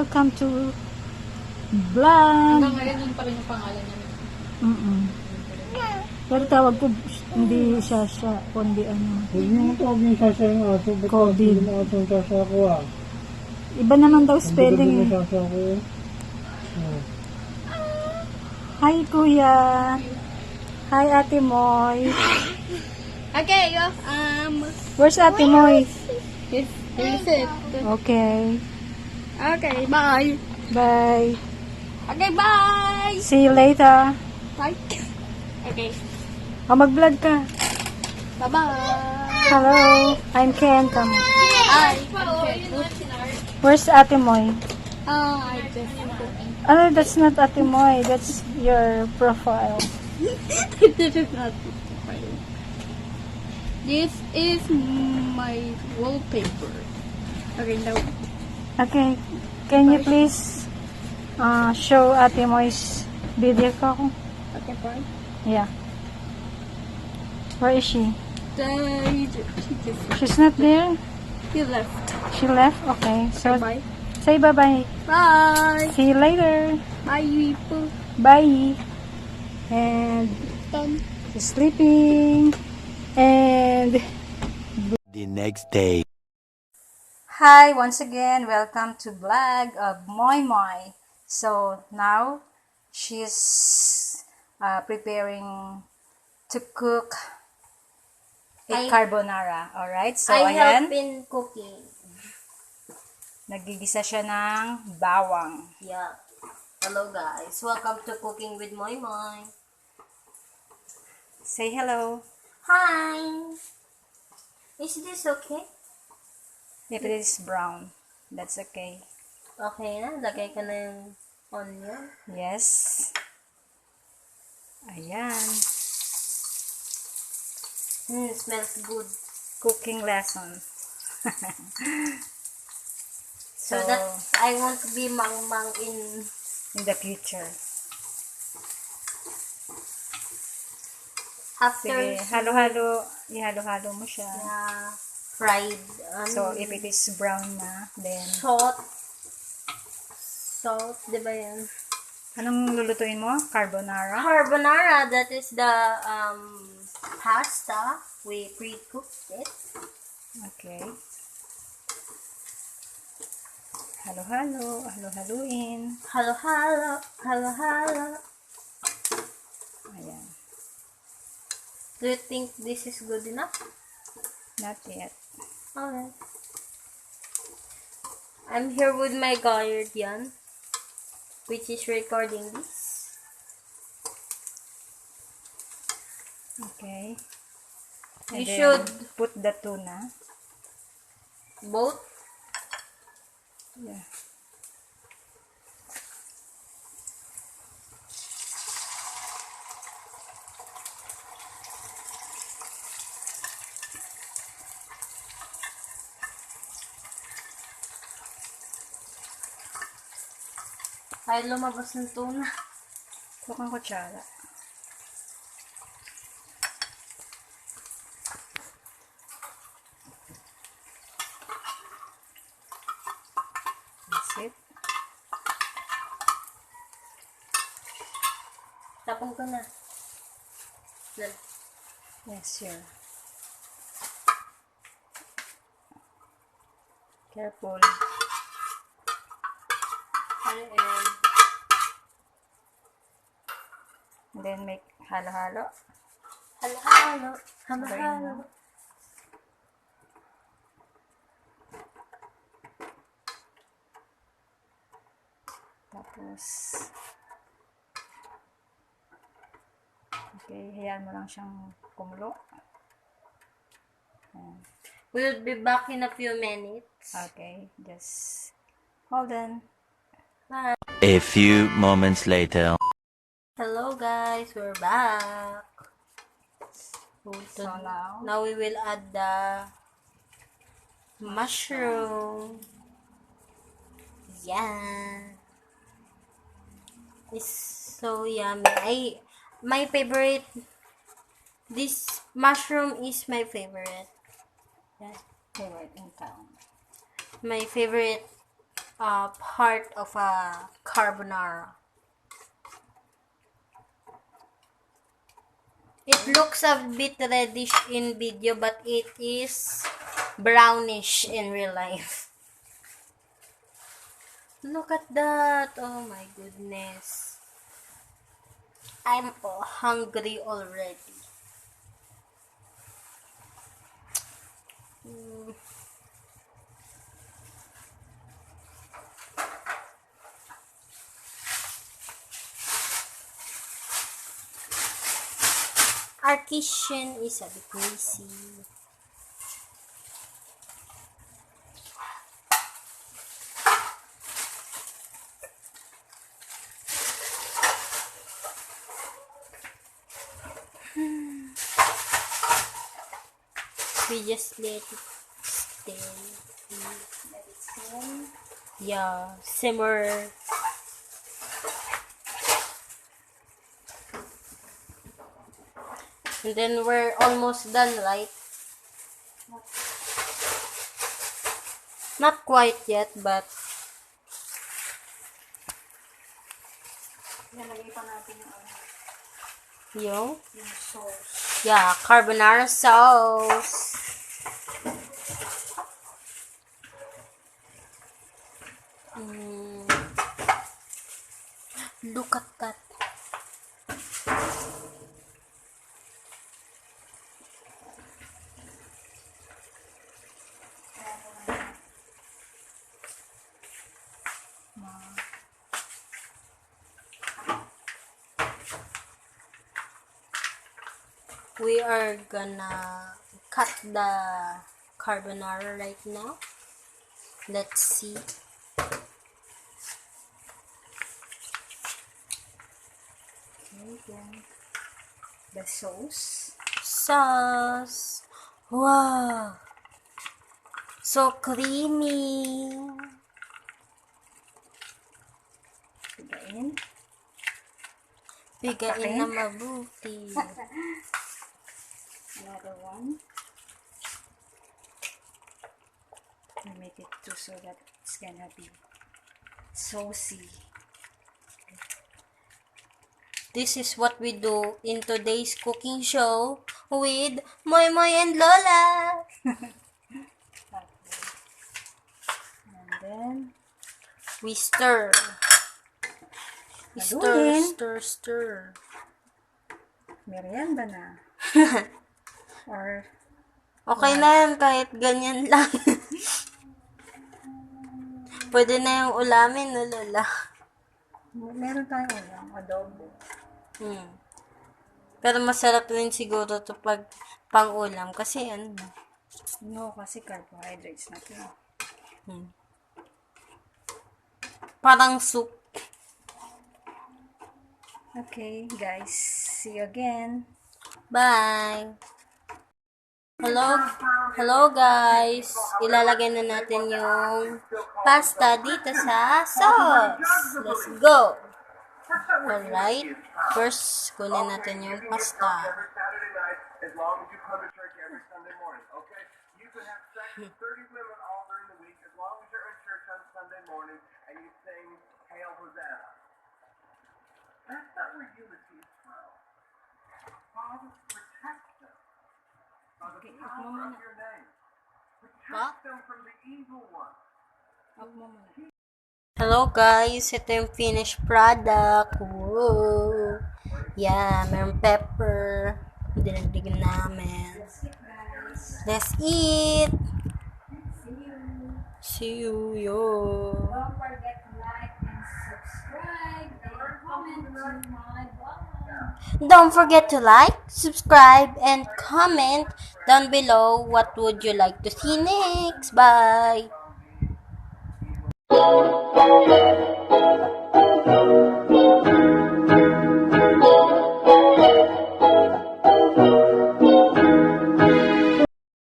welcome to vlog. Hanggang ngayon, yun pa rin yung pangalan niya. Pero tawag ko, hindi Sasha, kundi ano. Hindi mo tawag yung Sasha yung aso. COVID. Hindi mo aso yung Sasha ko ah. Iba naman daw spelling Hindi eh. mo Sasha ko. Hi Kuya. Hi Ate Moy. Okay, Where's Ate Moy? here's it. Okay. Okay, bye. Bye. Okay, bye. See you later. Bye. Okay, Mag-vlog ka. bye-bye. Hello. I'm Ken. Tama. Hi. Where's Ate Moy? I just Oh, that's not Ate Moy. That's your profile. This is not This is my wallpaper. Okay, now. Okay. Can you please show Ate Moy's video ko? Okay, fine. Yeah. Where is she? She She's not there? left. She left? Okay. So, Bye. say bye-bye. Bye. See you later. Bye, people. Bye. And Done. she's sleeping. And The next day. hi, once again, welcome to vlog of Moy Moy. So now she's preparing to cook a carbonara. Alright, so I ayan, help in cooking. nagigisa siya ng bawang. Yeah. Hello guys. Welcome to Cooking with Moy Moy. Say hello. Hi. Is this okay? If it is brown, that's okay. Okay na. Lagay ka na yung onion. Yes. Ayan. Smells good. Cooking lesson. So that I won't be mang-mang in the future. after Sige, halo-halo. Ihalo-halo mo siya. fried So, if it is brown na, then, salt, di ba yan? anong lulutuin mo? Carbonara? Carbonara, that is the pasta. We pre-cooked it. Okay. Halo-halo. Halo-haluin. Halo-halo, halo-halo. Ayan. Do you think this is good enough? Not yet. Okay. I'm here with my guardian, which is recording this. Okay. You And then, should put the tuna. both. Yeah. Ay, lumabas ng tuna. Huwag kang kutsara. That's it. Tapon ko na. Yes, sure. Careful. And then make halo-halo. Halo-halo. Sabayin Halo-halo. mo. Tapos, okay, hayaan mo lang siyang kumulo. Ayan. We'll be back in a few minutes. Okay, just hold on. Bye. A few moments later. Hello guys, we're back. So now, Now we will add the mushroom. Yeah. It's so yummy. My favorite, this mushroom is my favorite. Yeah. favorite in town. My favorite part of a carbonara. It looks a bit reddish in video, but it is brownish in real life. Look at that. Oh my goodness. I'm hungry already. Our kitchen is a bit messy. We just let it stay. Let it simmer. Yeah, simmer. And then we're almost done, right? Not quite yet, but Nalagay pa natin yung sauce. yeah, carbonara sauce. Look at that. We are gonna cut the carbonara right now. Let's see. Okay, then the sauce. Sauce. Wow. So creamy. Pigain. Pigain na mabuti. Another one. We make it too so that it's gonna be saucy. This is what we do in today's cooking show with Moy Moy and Lola. And then We stir. We stir, Haluin. stir, stir. merienda na. Or Okay na yan kahit ganyan lang. Pwede na yung ulamin, no, Lola? meron tayong ulam, adobo. Pero masarap rin siguro to pag pang-ulam kasi ano. No, kasi carbohydrates na ito. Parang soup. Okay, guys. See you again. Bye! Hello guys! Ilalagay na natin yung pasta dito sa sauce. Let's go! Alright. First, kunin natin yung pasta. As long as you come to church every Sunday morning, okay? You can have sex with 30 women all during the week as long as you're in church on Sunday morning and you sing Hail Hosanna. That's not where unity is found. Father, protect them by the power of your name. Protect them from the evil one. Hello guys, ito yung finished product. Whoa! Yeah, meron pepper. Dinagdigan namin. Let's eat! See you, yo! Don't forget to like and subscribe and comment to my blog. Don't forget to like, subscribe, and comment down below what would you like to see next. Bye!